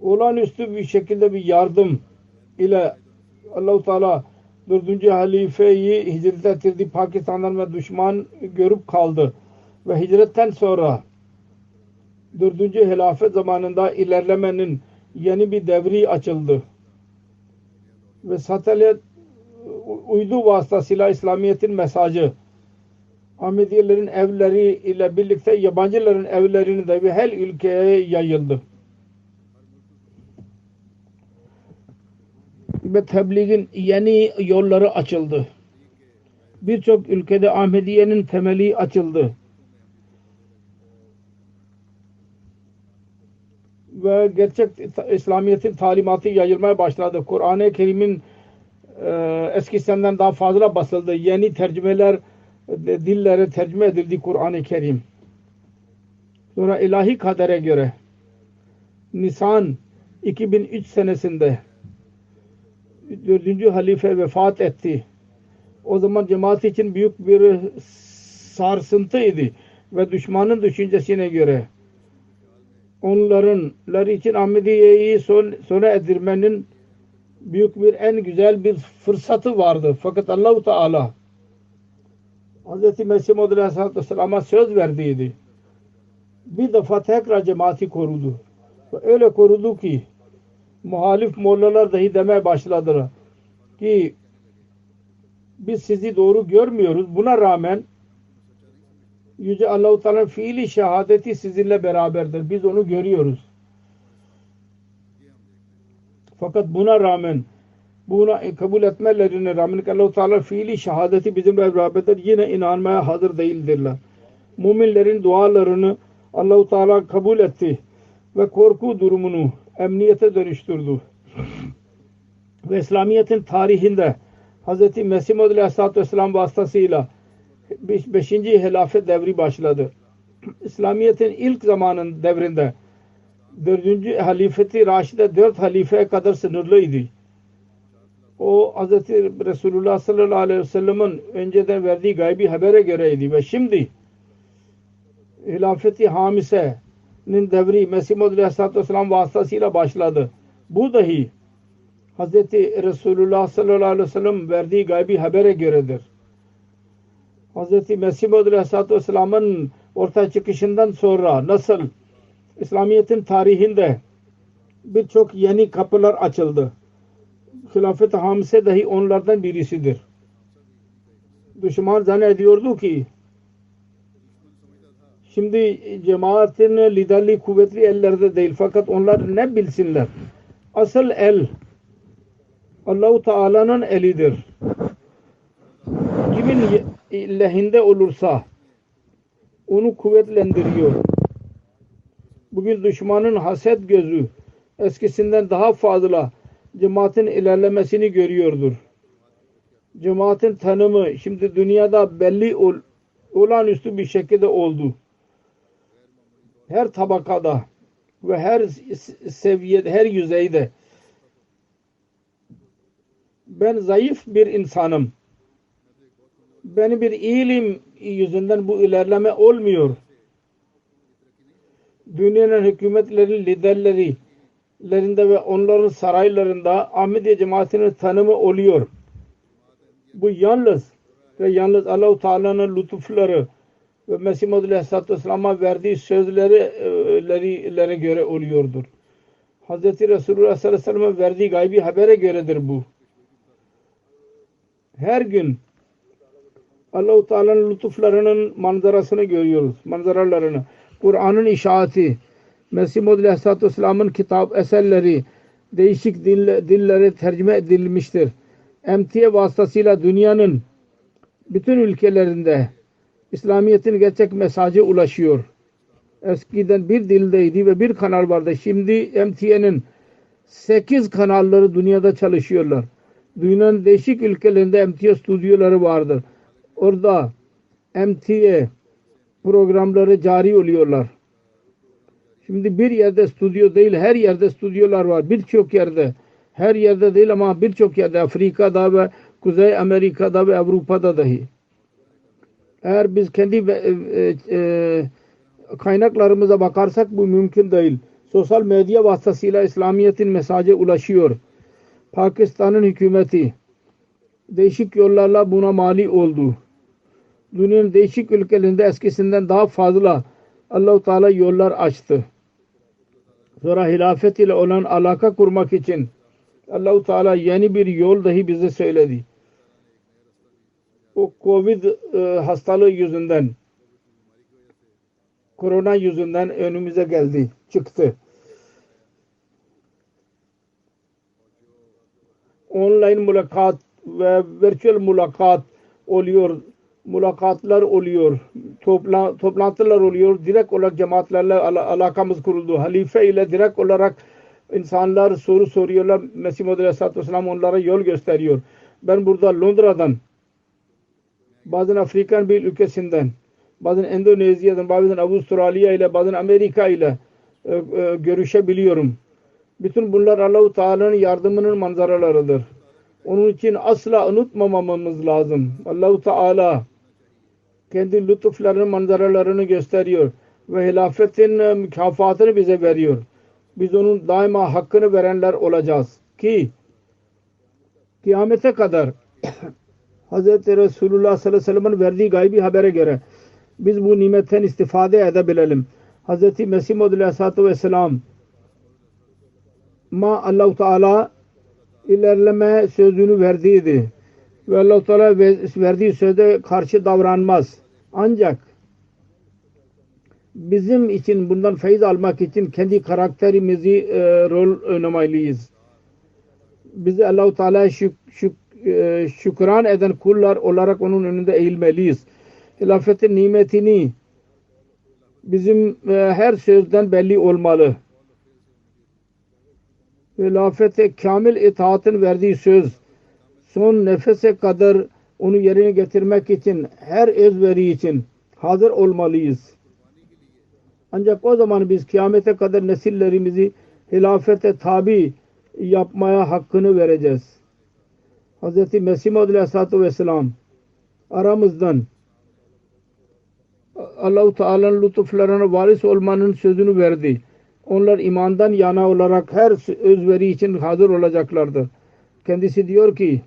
Olağanüstü bir şekilde bir yardım ile Allah-u Teala 4. halifeyi hicret ettirdi. Pakistan'dan ve düşman görüp kaldı. Ve hicretten sonra 4. hilafet zamanında ilerlemenin yeni bir devri açıldı. Ve satelit uydu vasıtasıyla İslamiyet'in mesajı Ahmediyelerin evleri ile birlikte yabancıların evlerini de bir her ülkeye yayıldı. Ve tebliğin yeni yolları açıldı. Birçok ülkede Ahmediye'nin temeli açıldı. Ve gerçek İslamiyet'in talimatı yayılmaya başladı. Kur'an-ı Kerim'in eskisinden daha fazla basıldı. Yeni tercümeler dillere tercüme edildi Kur'an-ı Kerim. Sonra ilahi kadere göre Nisan 2003 senesinde 4. halife vefat etti. O zaman cemaat için büyük bir sarsıntıydı ve düşmanın düşüncesine göre onların için Ahmediye'yi sona erdirmenin büyük bir en güzel bir fırsatı vardı. Fakat Allah-u Teala Hz. Mesih Maud Aleyhisselatü Vesselam'a söz verdiydi. Bir defa tekrar cemaati korudu. Ve öyle korudu ki muhalif mollalar dahi demeye başladılar ki biz sizi doğru görmüyoruz. Buna rağmen Yüce Allah-u Teala'nın fiili şehadeti sizinle beraberdir. Biz onu görüyoruz. Fakat buna rağmen buna kabul etmelerine rağmen Allah-u Teala fiili şehadeti bizimle beraberdir. Yine inanmaya hazır değildirler. Müminlerin dualarını Allah-u Teala kabul etti ve korku durumunu emniyete dönüştürdü. Ve İslamiyet'in tarihinde Hz. Mesih Maud Aleyhisselatü Vesselam vasıtasıyla 5. hilafet devri başladı. İslamiyet'in ilk zamanın devrinde 4. halifeti Raşid'e 4 halifeye kadar sınırlıydı. O Hz. Resulullah sallallahu aleyhi ve sellem'in önceden verdiği gaybi habere göreydi ve şimdi hilafeti Hamise'nin devri Mesih Maud Aleyhisselatü Vesselam vasıtasıyla başladı. Bu dahi Hz. Resulullah sallallahu aleyhi ve sellem verdiği gaybi habere göredir. Hz. Mesih Maud Aleyhisselatü Vesselam'ın ortaya çıkışından sonra nasıl İslamiyet'in tarihinde birçok yeni kapılar açıldı. Hilafet-i Hamise dahi onlardan birisidir. Düşman zannediyordu ki şimdi cemaatin liderliği kuvvetli ellerde değil. Fakat onlar ne bilsinler? Asıl el Allah-u Teala'nın elidir. Kimin lehinde olursa onu kuvvetlendiriyor. Bugün düşmanın haset gözü eskisinden daha fazla cemaatin ilerlemesini görüyordur. Cemaatin tanımı şimdi dünyada belli olağanüstü bir şekilde oldu. Her tabakada ve her seviyede, her yüzeyde ben zayıf bir insanım. Benim bir ilim yüzünden bu ilerleme olmuyor. Dünyanın hükümetleri, liderlerinde ve onların saraylarında Ahmediye cemaatinin tanımı oluyor. Bu yalnız ve yalnız Allah-u Teala'nın lütufları ve Mesih Maud Aleyhisselatü Vesselam'a verdiği sözlere göre oluyordur. Hz. Resulullah sallallahu aleyhi ve sellem'e verdiği gaybi habere göredir bu. Her gün Allah-u Teala'nın lütuflarının manzarasını görüyoruz. Manzaralarını. Kur'an'ın işaati, Mesih Maud Aleyhisselatü Vesselam'ın kitap eserleri değişik dillere tercüme edilmiştir. Emtiye vasıtasıyla dünyanın bütün ülkelerinde İslamiyet'in gerçek mesajı ulaşıyor. Eskiden bir dildeydi ve bir kanal vardı. Şimdi MTN'in 8 kanalları dünyada çalışıyorlar. Dünyanın değişik ülkelerinde MTA stüdyoları vardır. Orada MTA programları cari oluyorlar. Şimdi bir yerde stüdyo değil, her yerde stüdyolar var. Birçok yerde. Her yerde değil ama birçok yerde. Afrika'da ve Kuzey Amerika'da ve Avrupa'da dahi. Eğer biz kendi kaynaklarımıza bakarsak bu mümkün değil. Sosyal medya vasıtasıyla İslamiyet'in mesajı ulaşıyor. Pakistan'ın hükümeti değişik yollarla buna mani oldu. Dünyanın değişik ülkelerinde eskisinden daha fazla Allah-u Teala yollar açtı. Sonra hilafet ile olan alaka kurmak için Allah-u Teala yeni bir yol dahi bize söyledi. O Covid hastalığı yüzünden, korona yüzünden önümüze geldi, çıktı. Online mülakat ve virtual mülakat oluyor. Mülakatlar oluyor. Toplantılar oluyor. Direkt olarak cemaatlerle alakamız kuruldu. Halife ile direkt olarak insanlar soru soruyorlar. Mesih Muhammed Aleyhisselatü Vesselam onlara yol gösteriyor. Ben burada Londra'dan, bazen Afrikan bir ülkesinden, bazen Endonezya'dan, bazen Avustralya ile, bazen Amerika ile görüşebiliyorum. Bütün bunlar Allah-u Teala'nın yardımının manzaralarıdır. Onun için asla unutmamamız lazım. Allah-u Teala kendi lütuflarının manzaralarını gösteriyor ve hilafetin mükafatını bize veriyor. Biz onun daima hakkını verenler olacağız ki kıyamete kadar Hz. Resulullah sallallahu aleyhi ve sellem'in verdiği gaybi habere göre biz bu nimetten istifade edebilelim. Hz. Mesih Muhammed Aleyhisselatü Vesselam Allah-u Teala ilerleme sözünü verdiydi. Ve Allah-u Teala verdiği söze karşı davranmaz. Ancak bizim için bundan feyiz almak için kendi karakterimizi rol oynamalıyız. Bizi Allah-u Teala'ya şükran eden kullar olarak onun önünde eğilmeliyiz. Hilafetin nimetini bizim her sözden belli olmalı. Hilafete kamil itaatın verdiği söz son nefese kadar onu yerine getirmek için her özveri için hazır olmalıyız. Ancak o zaman biz kıyamete kadar nesillerimizi hilafete tabi yapmaya hakkını vereceğiz. Hz. Mesih Muhammed Aleyhisselatü Vesselam aramızdan Allah-u Teala'nın lütuflarına varis olmanın sözünü verdi. Onlar imandan yana olarak her özveri için hazır olacaklardır. Kendisi diyor ki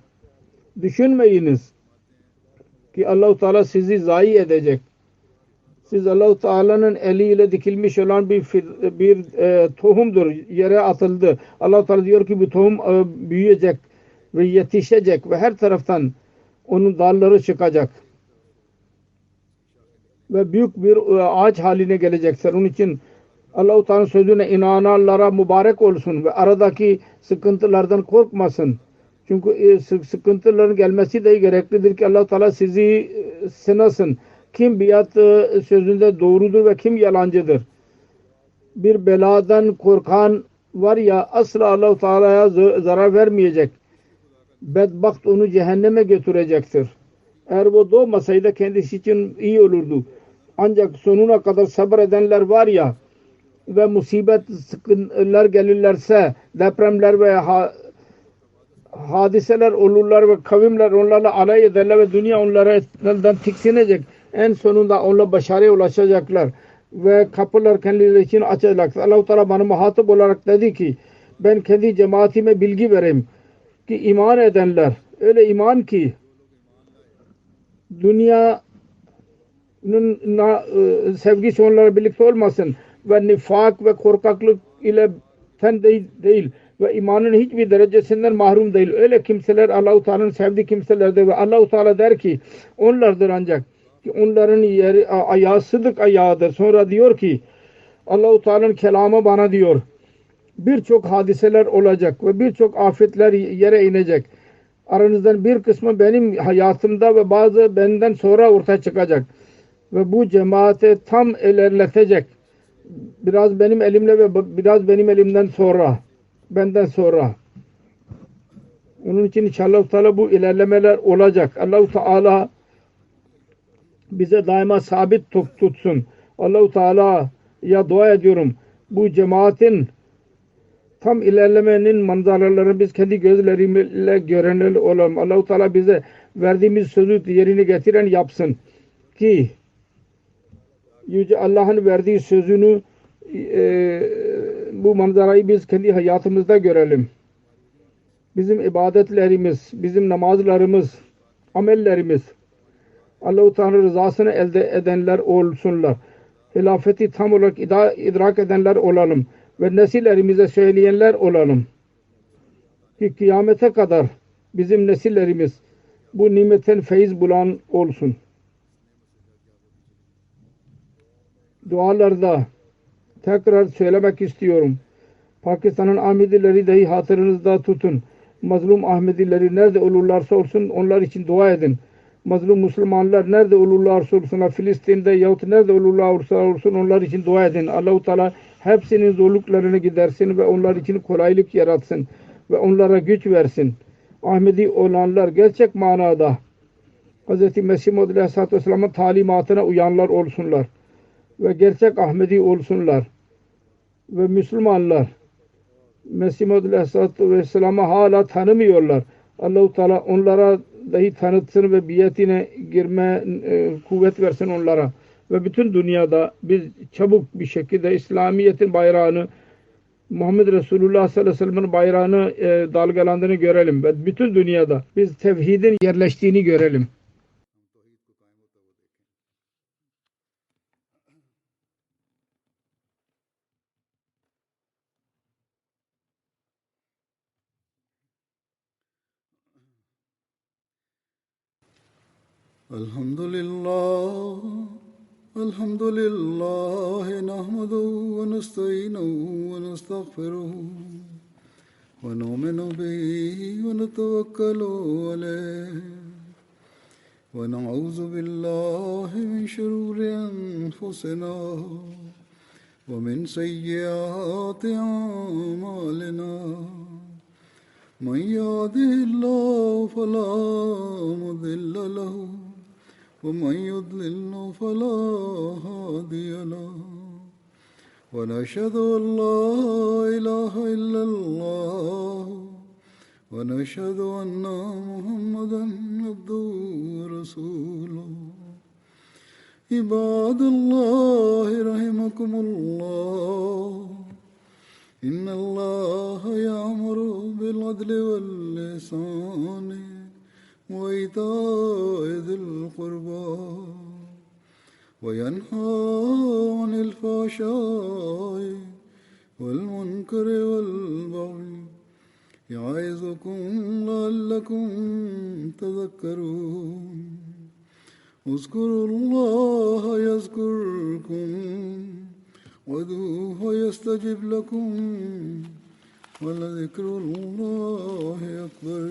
düşünmeyiniz ki Allah-u Teala sizi zayi edecek. Siz Allah-u Teala'nın eliyle dikilmiş olan bir tohumdur. Yere atıldı. Allah-u Teala diyor ki bu tohum büyüyecek ve yetişecek ve her taraftan onun dalları çıkacak. Ve büyük bir ağaç haline gelecektir. Onun için Allah-u Teala'nın sözüne inananlara mübarek olsun ve aradaki sıkıntılardan korkmasın. Çünkü sıkıntıların gelmesi de gereklidir ki Allah-u Teala sizi sınasın. Kim biat sözünde doğrudur ve kim yalancıdır. Bir beladan korkan var ya asla Allah-u Teala'ya zarar vermeyecek. Bedbaht onu cehenneme götürecektir. Eğer bu doğmasaydı kendisi için iyi olurdu. Ancak sonuna kadar sabredenler var ya ve musibet sıkıntılar gelirlerse depremler ve hadiseler olurlar ve kavimler onlarla alay ederler ve dünya onlardan tiksinecek. En sonunda onlar başarıya ulaşacaklar ve kapılar kendileri için açacaklar. Allah-u Teala bana muhatap olarak dedi ki ben kendi cemaatime bilgi vereyim ki iman edenler öyle iman ki dünyanın sevgisi onlarla birlikte olmasın ve nifak ve korkaklık ile fen değil ve imanın hiçbir derecesinden mahrum değil. Öyle kimseler Allah-u Teala'nın sevdiği kimselerdir ve Allah-u Teala der ki onlardır ancak ki onların yeri ayağı sıdık ayağıdır. Sonra diyor ki Allah-u Teala'nın kelamı bana diyor birçok hadiseler olacak ve birçok afetler yere inecek. Aranızdan bir kısmı benim hayatımda ve bazı benden sonra ortaya çıkacak. Ve bu cemaate tam ilerletecek. Biraz benim elimle ve biraz benim elimden sonra. Benden sonra. Onun için inşallah Teala bu ilerlemeler olacak. Allah-u Teala bize daima sabit tutsun. Allah-u Teala'ya dua ediyorum. Bu cemaatin tam ilerlemenin manzaralarını biz kendi gözlerimizle görenler olalım. Allah-u Teala bize verdiğimiz sözü yerine getiren yapsın ki Yüce Allah'ın verdiği sözünü bu manzarayı biz kendi hayatımızda görelim. Bizim ibadetlerimiz, bizim namazlarımız, amellerimiz Allah-u Teala rızasını elde edenler olsunlar. Hilafeti tam olarak idrak edenler olalım ve nesillerimize söyleyenler olalım ki kıyamete kadar bizim nesillerimiz bu nimetten feyiz bulan olsun. Dualarda tekrar söylemek istiyorum. Pakistan'ın Ahmedileri dahi hatırınızda tutun. Mazlum Ahmedileri nerede olurlarsa olsun onlar için dua edin. Mazlum Müslümanlar nerede olurlarsa olsun, Filistin'de yahut nerede olurlarsa olsun onlar için dua edin. Allah-u Teala hepsinin zorluklarını gidersin ve onlar için kolaylık yaratsın ve onlara güç versin. Ahmedi olanlar gerçek manada Hz. Mesih Maud Aleyhisselatü Vesselam'ın talimatına uyanlar olsunlar ve gerçek Ahmedi olsunlar ve Müslümanlar Mesih Maud Aleyhisselatü Vesselam'ı hala tanımıyorlar. Allah-u Teala onlara dahi tanıtsın ve biyetine girme kuvvet versin onlara. Ve bütün dünyada biz çabuk bir şekilde İslamiyet'in bayrağını, Muhammed Resulullah sallallahu aleyhi ve sellem'in bayrağını dalgalandığını görelim. Ve bütün dünyada biz tevhidin yerleştiğini görelim. Alhamdulillah nahmaduhu ve nestainuhu ve nestağfiruhu ve nu'minu bihi ve netevekkalu aleyh ve na'udzu billahi min şururi enfusina ve min seyyiati a'malina. Men yahdihillahu fela mudille lehu ومن يضلل فلا هادي له ونشهد أن لا إله إلا الله ونشهد أن محمدا عبده ورسوله عباد الله رحمكم الله إن الله يأمر بالعدل والإحسان وإيتاء ذي القربى وينهى عن الفحشاء والمنكر والبغي يعظكم لعلكم تذكرون اذكروا الله يذكركم وادعوه يستجب لكم ولذكر الله أكبر.